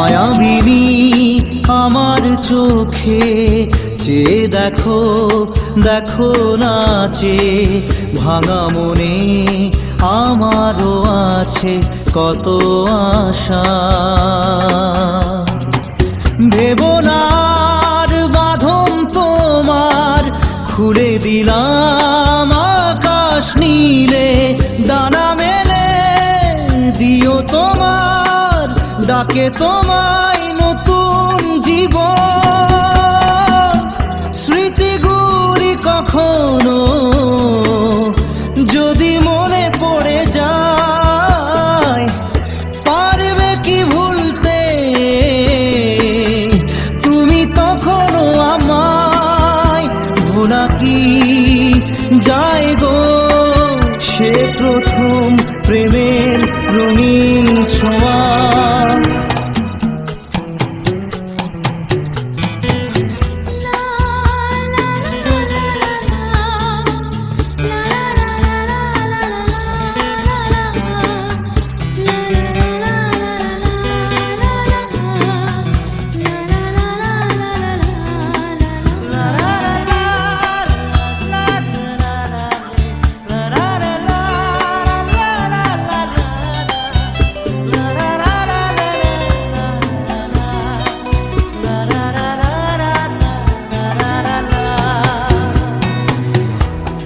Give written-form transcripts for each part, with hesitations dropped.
মায়াবিনী আমার চোখে চেয়ে দেখো দেখো নাচে ভাঙা মনে আমারও আছে কত আশা। ভেবনার বাঁধন তোমার খুলে দিলাম আকাশ নীলে, ডানা মেলে দিও তোমার ডাকে তোমায় নতুন জীবন। স্মৃতিগুলি কখনো যদি মনে পড়ে যায়, পারবে কি ভুলতে তুমি তখনও আমায়? ভোলা কি যায় গো সে প্রথম প্রেমের রঙিন ছোঁয়া।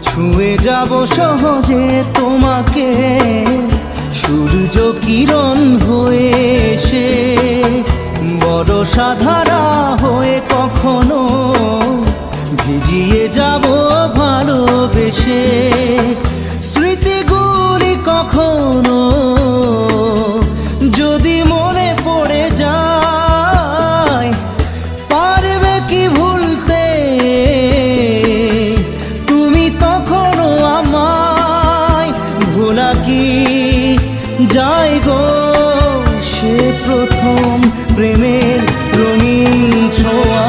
ছুঁয়ে যাব সহজে তোমাকে সূর্য কিরণ হয়ে এসে, বরষা ধারা হয়ে কখনো ভিজিয়ে যাব ভালোবেসে। স্মৃতিগুলি কখনো যদি মনে পড়ে যায়, পারবে কি ভুলতে তুমি তখনও আমায়? ভোলা কি যায় গো সে প্রথম প্রেমের রঙিন ছোঁয়া।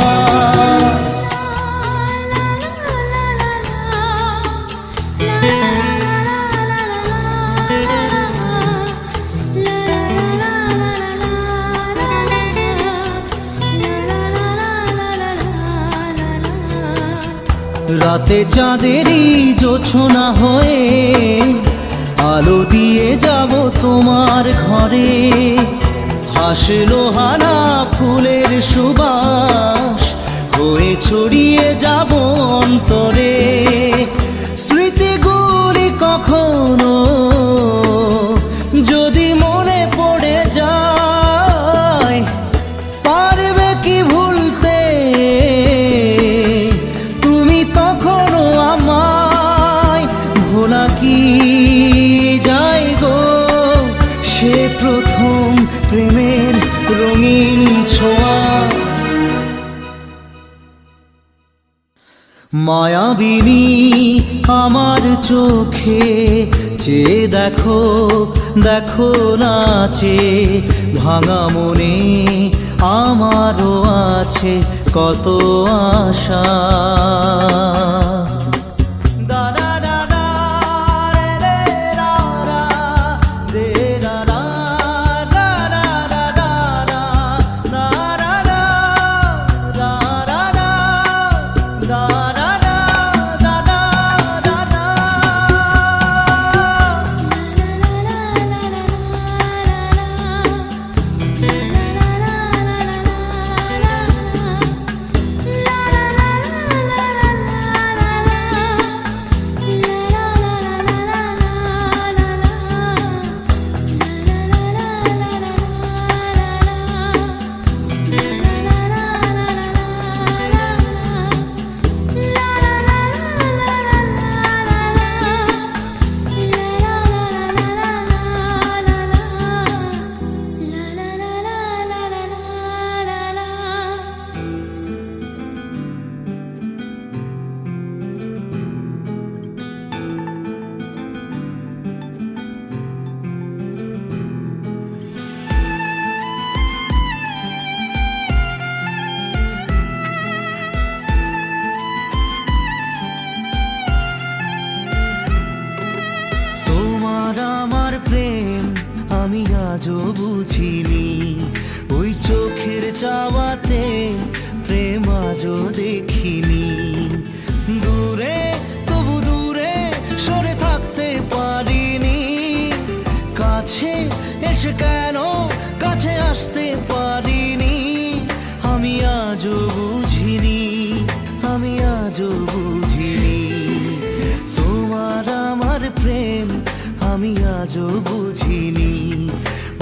রাতে চাঁদেরই জোছনা হয়ে আলো দিয়ে যাব তোমার ঘরে, হাসলো হানা ফুলের সুবাস হয়ে ছড়িয়ে যাব অন্তরে। স্মৃতিগুলি কখনো যদি মনে পড়ে যায়, পারবে কি ভুলতে তুমি তখনও আমায়? ভোলা কি যায় গো সে প্রথম প্রেমের রঙিন ছোঁয়া। মায়াবিনী আমার চোখে চেয়ে দেখো দেখো নাচে ভাঙা মনে আমারও আছে কত আশা। আজও বুঝিনি ওই চোখের চাওয়াতে প্রেম আজও দেখিনি। দূরে তবু দূরে সরে থাকতে পারিনি, কাছে এসে কেন কাছে আসতে পারিনি। আমি আজও বুঝিনি, আমি আজও বুঝিনি তোমার আমার প্রেম, আমি আজও বুঝিনি।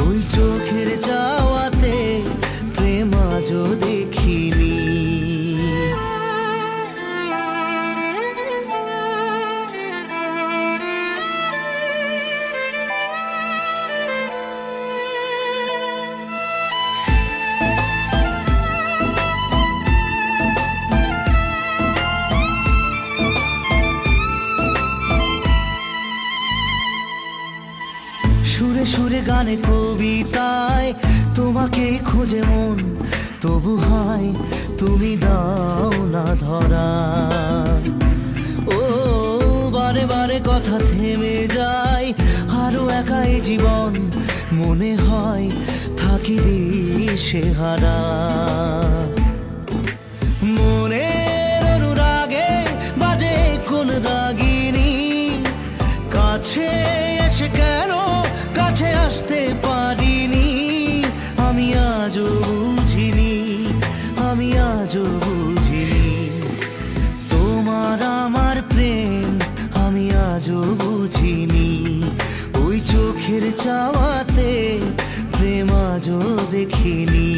ওই চোখের চাওয়াতে প্রেম আজও দেখিনি। সুরে সুরে গানে কবিতায় তোমাকে খোঁজে মন, তবু হায় তুমি দাও না ধরা। ও বারে বারে কথা থেমে যায়, আরো একাই জীবন মনে হয় থাকি দিশেহারা। মনের অনুরাগে বাজে কোন রাগিনী, কাছে এসে কেন কাছে আসতে পারিনি। আমি আজও বুঝিনি, আমি আজও বুঝিনি তোমার আমার প্রেম, আমি আজও বুঝিনি। ওই চোখের চাওয়াতে প্রেম আজও দেখিনি।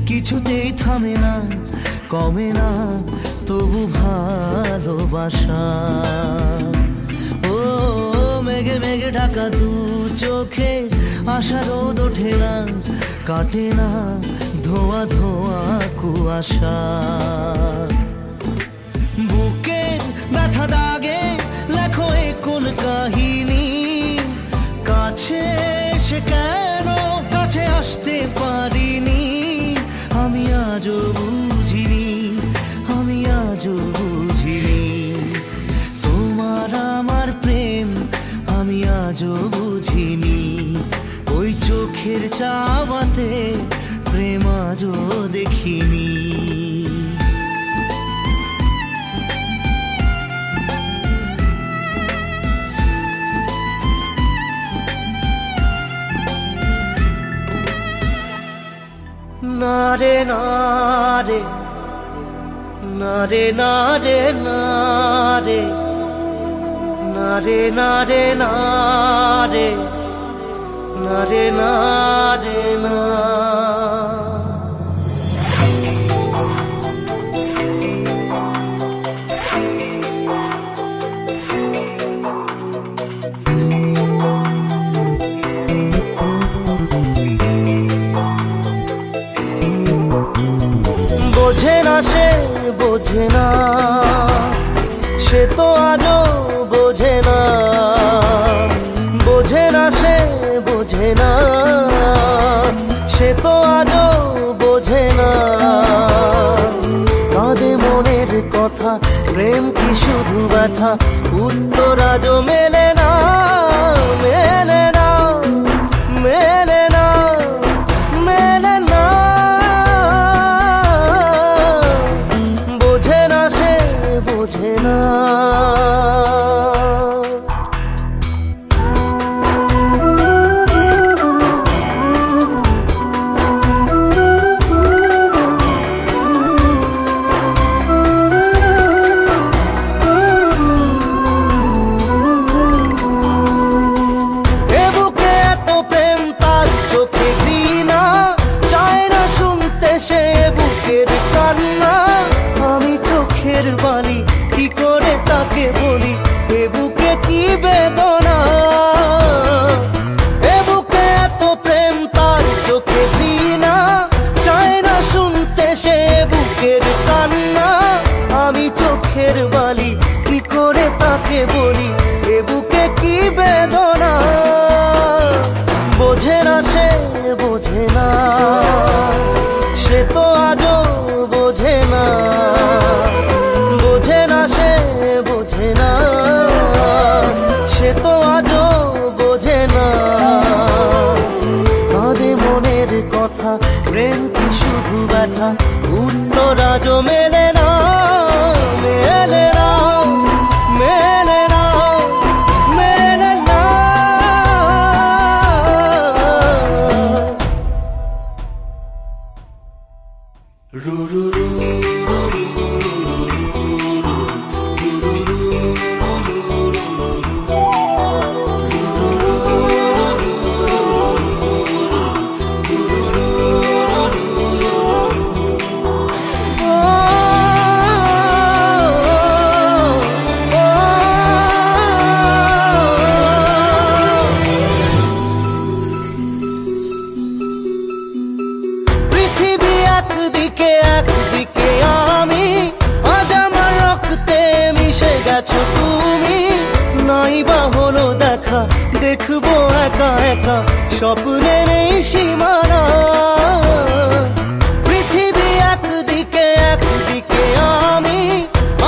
কিছুতেই থামে না, কমে না তবু ভালোবাসা। ও মেঘে মেঘে ঢাকা দু চোখে আশা রোদ ওঠে না, কাটে না ধোয়া ধোয়া কুয়াশা। বুকের ব্যথা দাগে লেখো এ কোন কাহিনী, কাছে এসে কেন কাছে আসতে পারিনি। আমি আজও বুঝিনি, আমি আজও বুঝিনি তোমার আমার প্রেম, আমি আজও বুঝিনি। ওই চোখের চাওয়াতে প্রেম আজও দেখিনি। নারে নারে নারে নারে নারে নারে নারে নারে নারে নারে না। বোঝে না সে বোঝে না, সে তো আজও বোঝে না। বোঝে না সে বোঝে না, সে তো আজও বোঝে না। কাঁদে মনের কথা, প্রেম কি শুধু ব্যথা, উত্তর আজও মেলে না, মেলে না, মেলে না, মেলে না। বোঝে না সে বোঝে না। কথা, প্রেম কি শুধু ব্যথা, উত্তর আজও মেলে না, মেলে না, মেলে না, মেলে না। রু রু রু দেখবো একা একা স্বপ্নের এই সীমানা, পৃথিবী একদিকে একদিকে আমি,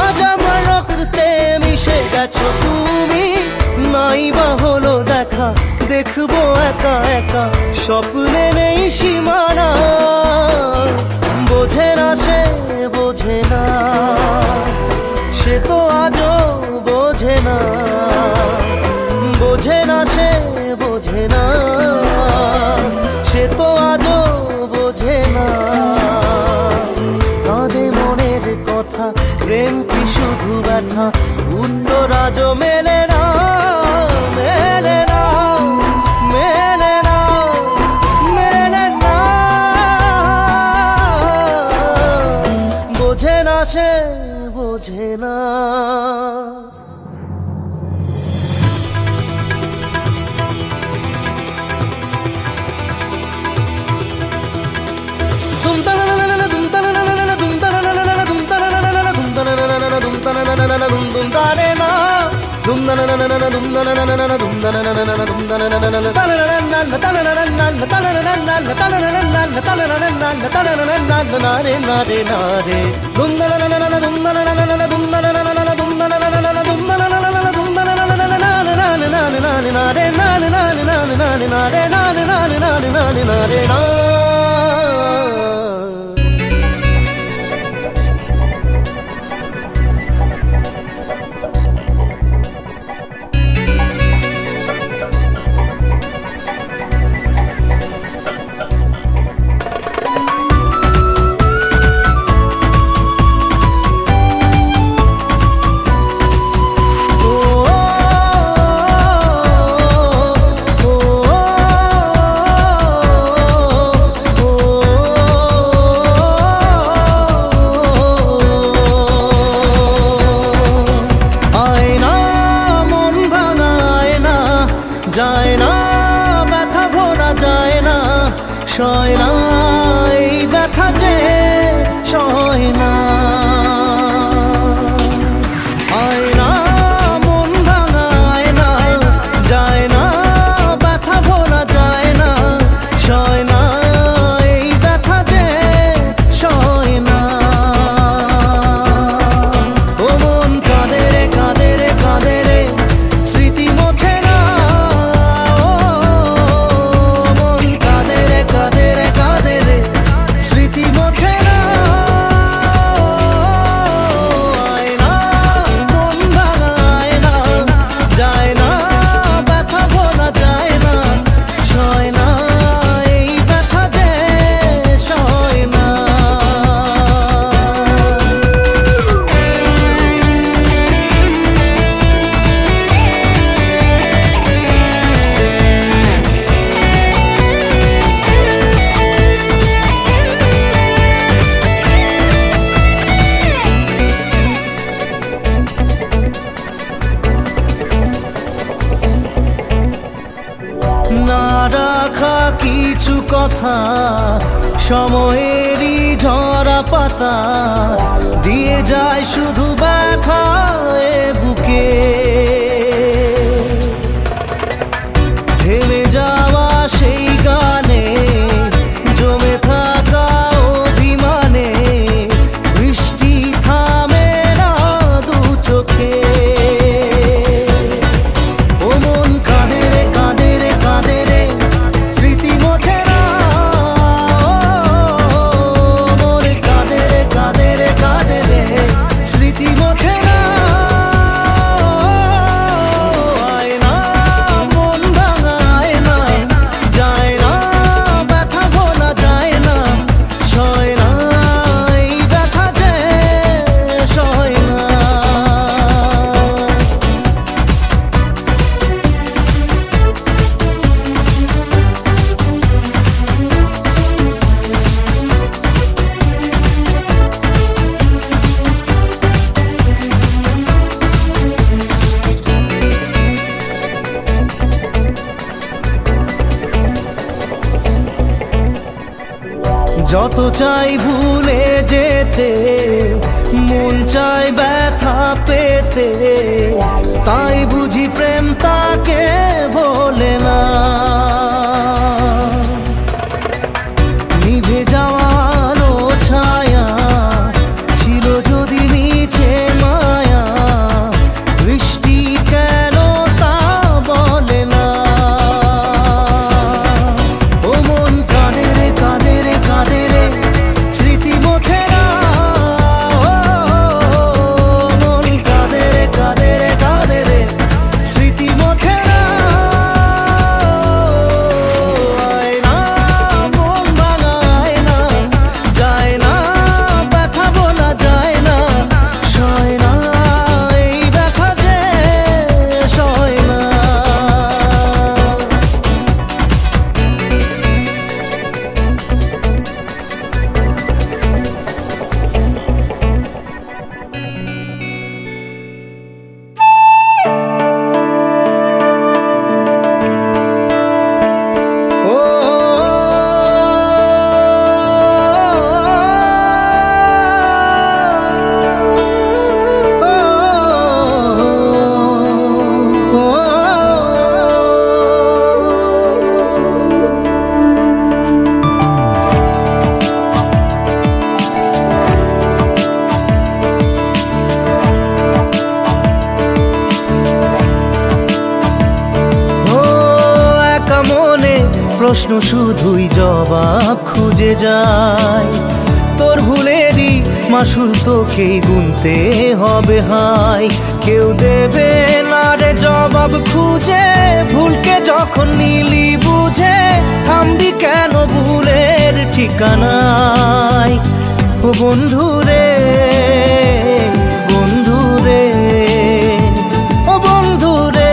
আজ আমার রক্তে মিশে গেছো তুমি, নাই বা হলো দেখা, দেখবো একা একা স্বপ্নের এই সীমানা। বোঝে না সে বোঝে না, সে তো আজও বোঝে না, বোঝে না সে বোঝে না, সে তো আজও বোঝে না। কাঁদে মনের কথা, প্রেম কি শুধু ব্যথা, উত্তর আজও মেলে না, মেলে না, মেলে না, মেলে না। বোঝে না সে বোঝে না। যায় না ব্যথা ভোলা যায় না, সয় না এই ব্যথা যে সয় না। আয় না মন ভাঙায় না, যায় না ব্যথা ভোলা যায় না, সয় না এই ব্যথা যে সয় না। ও মন কাঁদে রে কাঁদে রে কাঁদে রে, স্মৃতি মোছে না। না রাখা কিছু কথা, সময়েরই ঝরা পাতা, দিয়ে যায় শুধু ব্যথা এ বুকে। থেমে যাওয়া সেই গানে, জমে থাকা অভিমানে, বৃষ্টি থামে না দু চোখে। ও যত চাই ভুলে যেতে, মন চাই ব্যথা পেতে, তাই বুঝি প্রেম তাকে বলে না। নিভে যাওয়া আলো ছায়া ছিল যদি নিচে মায়া, বৃষ্টি কেন তা বলে না। ও মন কাঁদে রে কাঁদে রে কাঁদে রে, স্মৃতি মোছে না। ও মন কাঁদে রে কাঁদে রে কাঁদে রে, স্মৃতি মোছে না। আয় না মন ভাঙায় না, যায় না ব্যথা বলা যায় না, সয় না এই ব্যথা যে সয় না। প্রশ্ন শুধুই জবাব খুঁজে যায়, তোর ভুলেরই মাসুল তোকেই গুনতে হবে হায়। কেউ দেবে না রে জবাব খুঁজে, ভুলকে যখন নিলি বুঝে, থামবি কেন ভুলের ঠিকানায়। ও বন্ধু রে বন্ধু রে, ও বন্ধু রে,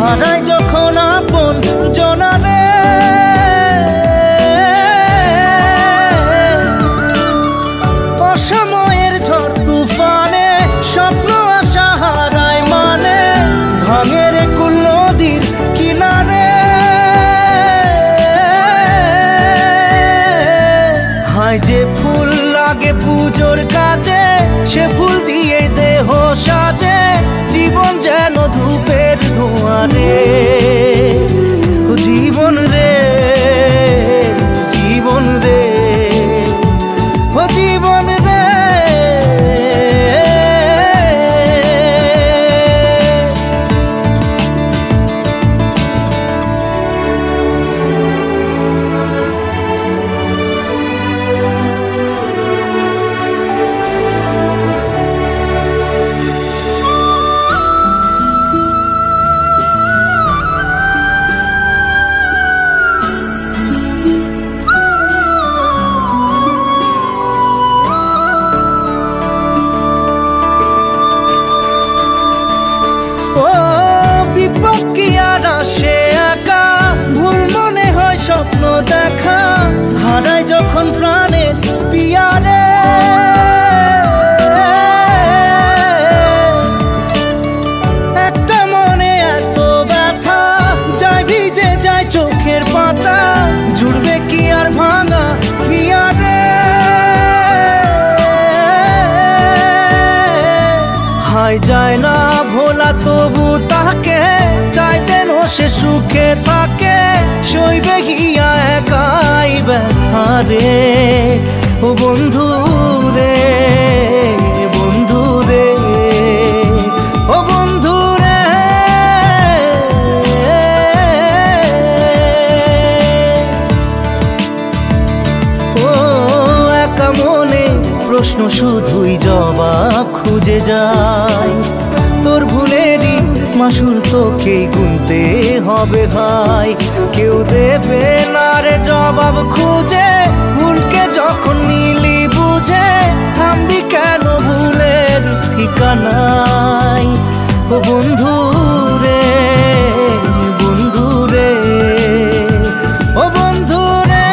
হারাই যখন আপন জনারে, অসময়ের ঝড় তুফানে স্বপ্ন আশা হারায় মানে, ভাঙের কুল নদীর কিনারে। হায় যে ফুল লাগে পুজোর কাজে, সে ফুল দিয়ে দেহ সাজে, জীবন যেন ধূপের ধোঁয়ারে। জীবন রে জীবন রে, ও জীবন রে। স্বপ্ন দেখা হারাই যখন প্রাণের পিয়ারে, একটা মনে এত ব্যথা যায় ভিজে যায় চোখের পাতা, জুড়বে কি আর ভাঙা হিয়ারে। হায় যায় না ভোলা তবু তাকে, চাই যেন সে সুখে থাকে, সইবে হিয়া একাই ব্যথা রে। ও বন্ধু রে বন্ধু রে, ও বন্ধু রে। ও একা মনে প্রশ্ন শুধুই জবাব খুঁজে বুঝে যায়। তোর ভুলেরই মাসুল তোকেই গুনতে হবে ভাই। কেউ দেবে না রে জবাব খুঁজে, ভুলকে যখন নিলি বুঝে, থামবি কেন ভুলের ঠিকানায়। ও বন্ধু রে, বন্ধু রে, ও বন্ধু রে।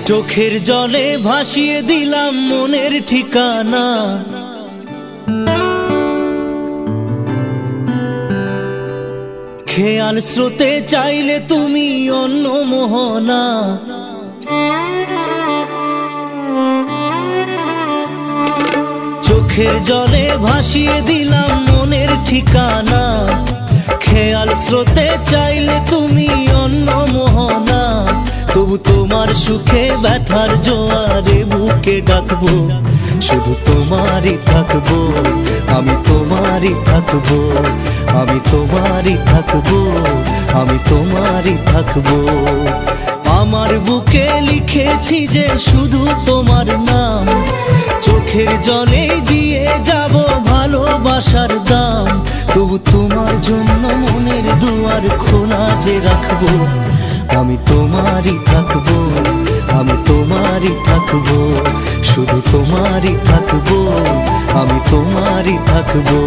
চোখের জলে ভাসিয়ে দিলাম মনের ঠিকানা, খেয়াল স্রোতে চাইলে তুমি অন্য মোহনা। চোখের জলে ভাসিয়ে দিলাম মনের ঠিকানা, খেয়াল স্রোতে চাইলে তুমি অন্য মোহনা। তবু তোমার সুখে ব্যথার জোয়ারে বুকে ডাকবো, শুধু তোমারই থাকবো, আমি তোমারই থাকবো, আমি তোমারই থাকবো, আমি তোমারই থাকবো। আমার বুকে লিখেছি যে শুধু তোমার নাম, চোখের জলে দিয়ে যাব ভালোবাসার দাম। তবু তোমার জন্য মনের দুয়ার খোলা যে রাখবো, আমি তোমারই থাকবো, আমি তোমারই থাকবো, শুধু তোমারই থাকবো, আমি তোমারই থাকবো।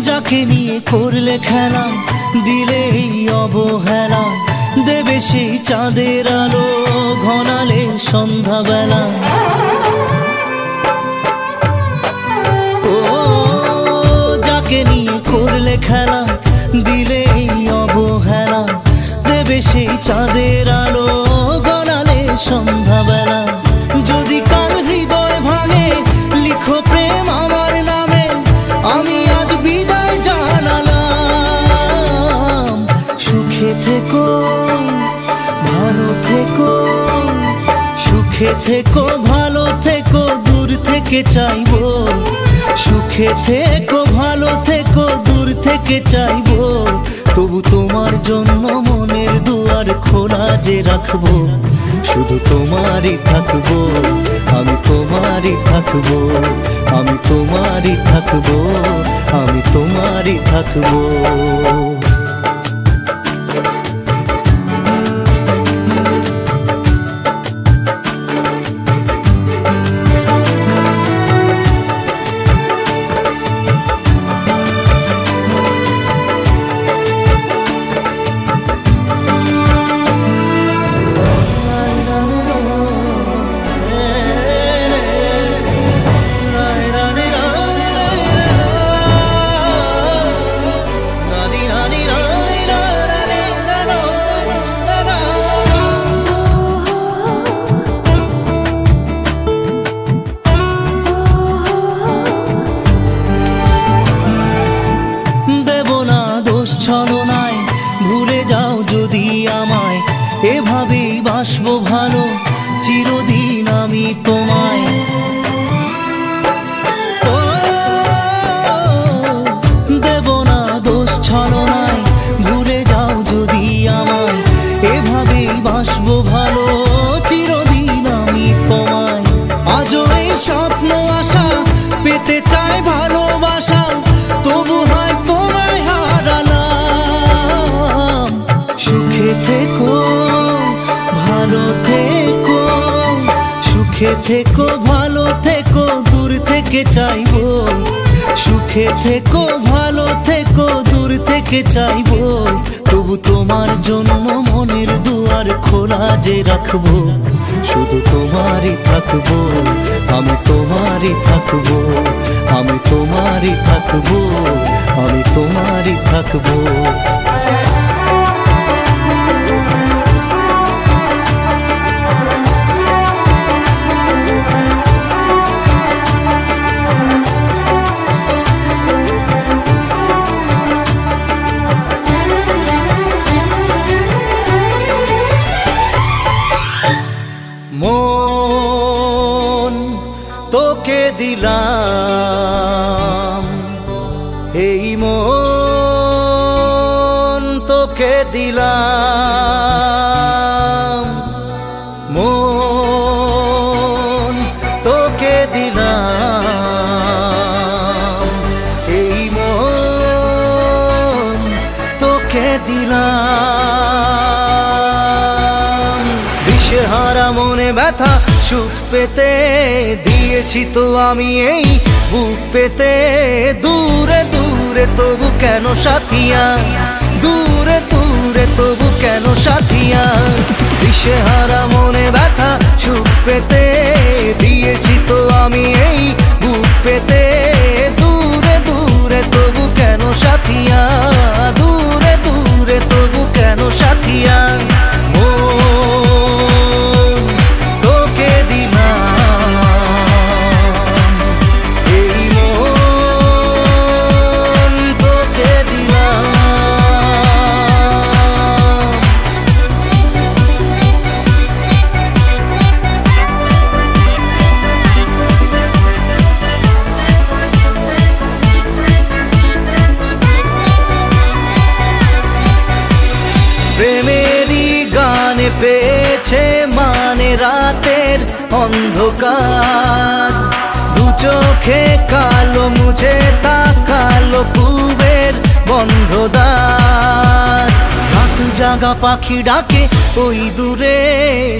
যাকে নিয়ে করলে খেলা, দিলে এই অবহেলা, দেবে সেই চাঁদের আলো ঘনালে সন্ধ্যাবেলা। ও যাকে নিয়ে করলে খেলা, দিলে এই অবহেলা, দেবে সেই চাঁদের আলো ঘনালে সন্ধ্যাবেলা। যদি কার হৃদয় ভাঙে লিখো প্রেম আমার নামে, আমি আজ বিদায় জানালাম। সুখে থেকো, ভালো থেকো, সুখে থেকো, ভালো থেকো, দূর থেকে চাইবো। সুখে থেকো, ভালো থেকো, দূর থেকে চাইবো। তবু তোমার জন্য মনের দুয়ার খোলা যে রাখবো, শুধু তোমারই থাকবো, আমি তোমারই থাকবো, আমি তোমারই থাকবো, আমি তোমারই থাকবো। ছলনায় ভুলে যাও যদি আমায়, এভাবেই বাসবো ভালো চিরদিন আমি তোমায়। সুখে থেকো ভালো থেকো দূর থেকে চাইবো, সুখে থেকো ভালো থেকো দূর থেকে চাইবো, তবু তোমার জন্য মনের দুয়ার খোলা যে রাখবো, শুধু তোমারই থাকবো, আমি তোমারই থাকবো, আমি তোমারই থাকবো, আমি তোমারই থাকবো। মন তোকে দিলাম, এই মন তোকে দিলাম, মন তোকে দিলাম, এই মন তোকে দিলাম। দিশেহারা মনে ব্যথা সুখ পেতে দিয়েছি তো আমি এই বুক পেতে, দূরে দূরে তবু কেন সাথিয়া, দূরে দূরে তবু কেন সাথিয়া। দিশেহারা মনে ব্যথা সুখ পেতে দিয়েছি তো আমি এই বুক পেতে, দূরে দূরে তবু কেন সাথিয়া, দূরে দূরে তবু কেন সাথিয়া। প্রেমেরই গানে পেয়েছে মানে রাতের অন্ধকার, দু চোখে কালো মুছে তাকালো পূবের বন্ধ দ্বার। রাত জাগা পাখি ডাকে ওই দূরে,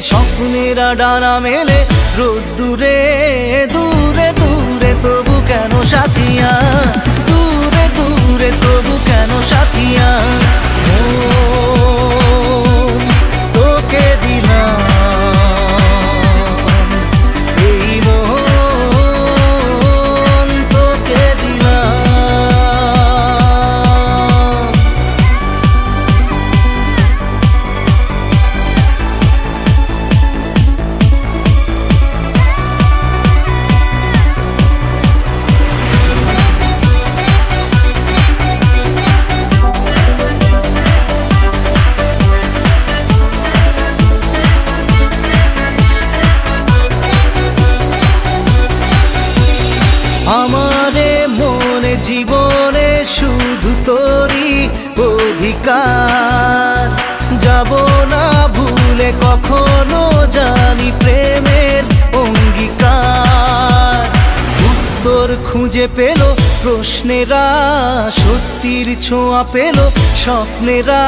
স্বপ্নেরা ডানা মেলে রোদ দূরে, দূরে দূরে তবু কেন সাথিয়া, দূরে দূরে তবু কেন সাথিয়া। তোকে দিলাম, এই মন তোকে দিলাম। আমারে মনে জীবনে শুধু তোরই অধিকার, যাব না ভুলে কখনো জানি প্রেমের অঙ্গীকার। উত্তর খুঁজে পেল প্রশ্নেরা, সত্যির ছোঁয়া পেল স্বপ্নেরা,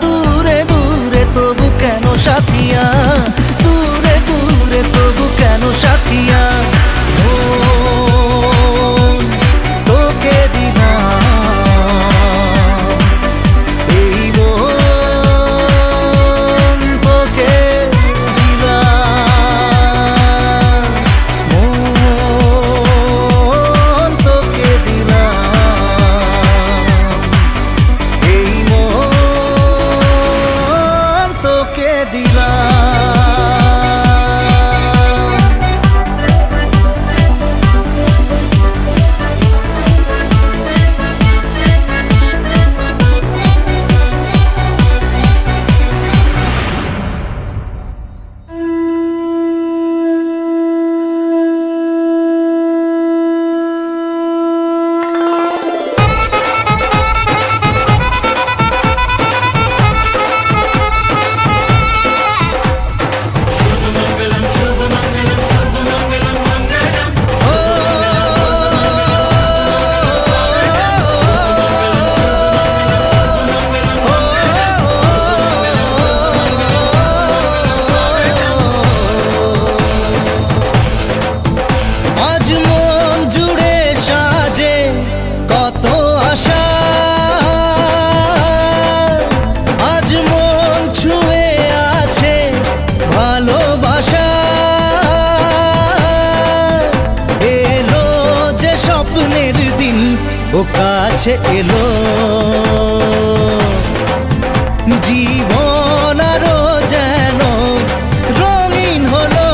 দূরে দূরে তবু কেন সাথিয়া, দূরে দূরে তবু কেন সাথিয়া। তোকে দিলাম, এই মন তোকে দিলাম, মন তোকে দিলাম, এই মন তোকে দিলাম। ভালোবাসা আজ মন ছুঁয়ে আছে ভালোবাসা এলো যে স্বপ্নের দিন ও কাছে এলো জীবন আরো যেন রঙিন হলো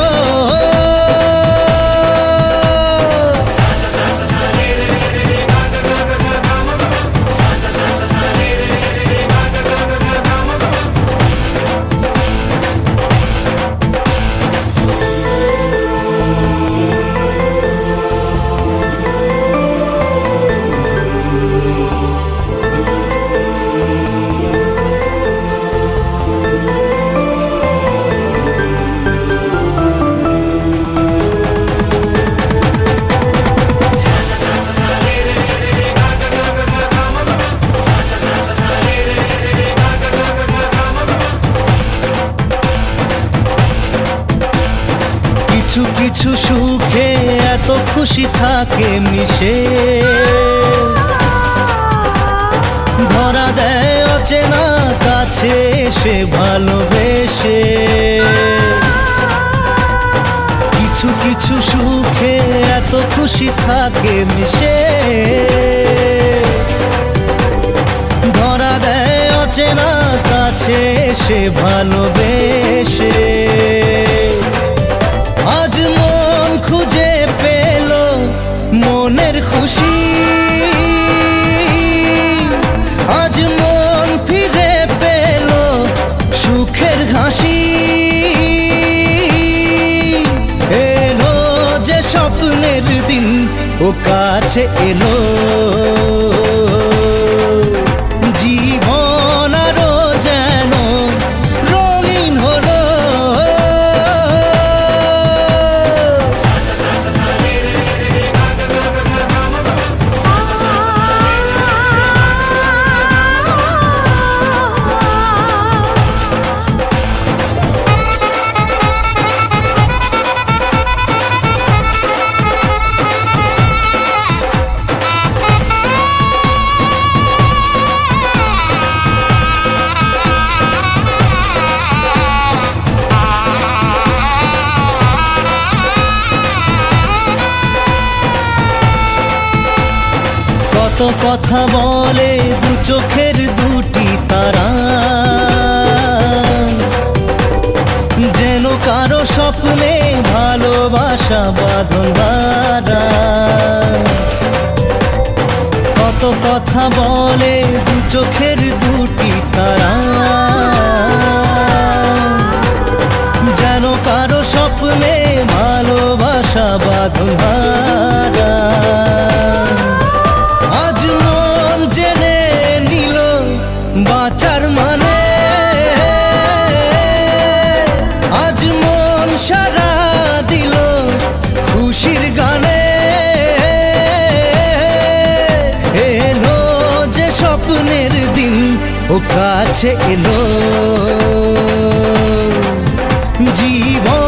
কিছু কিছু সুখে এত খুশি থাকে মিশে ধরা দেয় অচেনা কাছে এসে ভালোবেসে কিছু কিছু সুখে এত খুশি থাকে মিশে ধরা দেয় অচেনা কাছে এসে ভালোবেসে আজ মন খুঁজে পেল মনের খুশি আজ মন ফিরে পেল সুখের হাসি এলো যে স্বপ্নের দিন ও কাছে এলো জীবন আরো যেন রঙিন হলো কত কথা বলে দু চোখের দুটি তারা যেন কারো স্বপ্নে ভালোবাসা বাঁধন হারা কত কথা বলে দু চোখের দুটি তারা যেন কারো স্বপ্নে ভালোবাসা বাঁধন হারা আজ মন জেনে নিল বাঁচার মানে আজ মন সারা দিল খুশির গানে এলো যে স্বপ্নের দিন ও কাছে এলো জীবন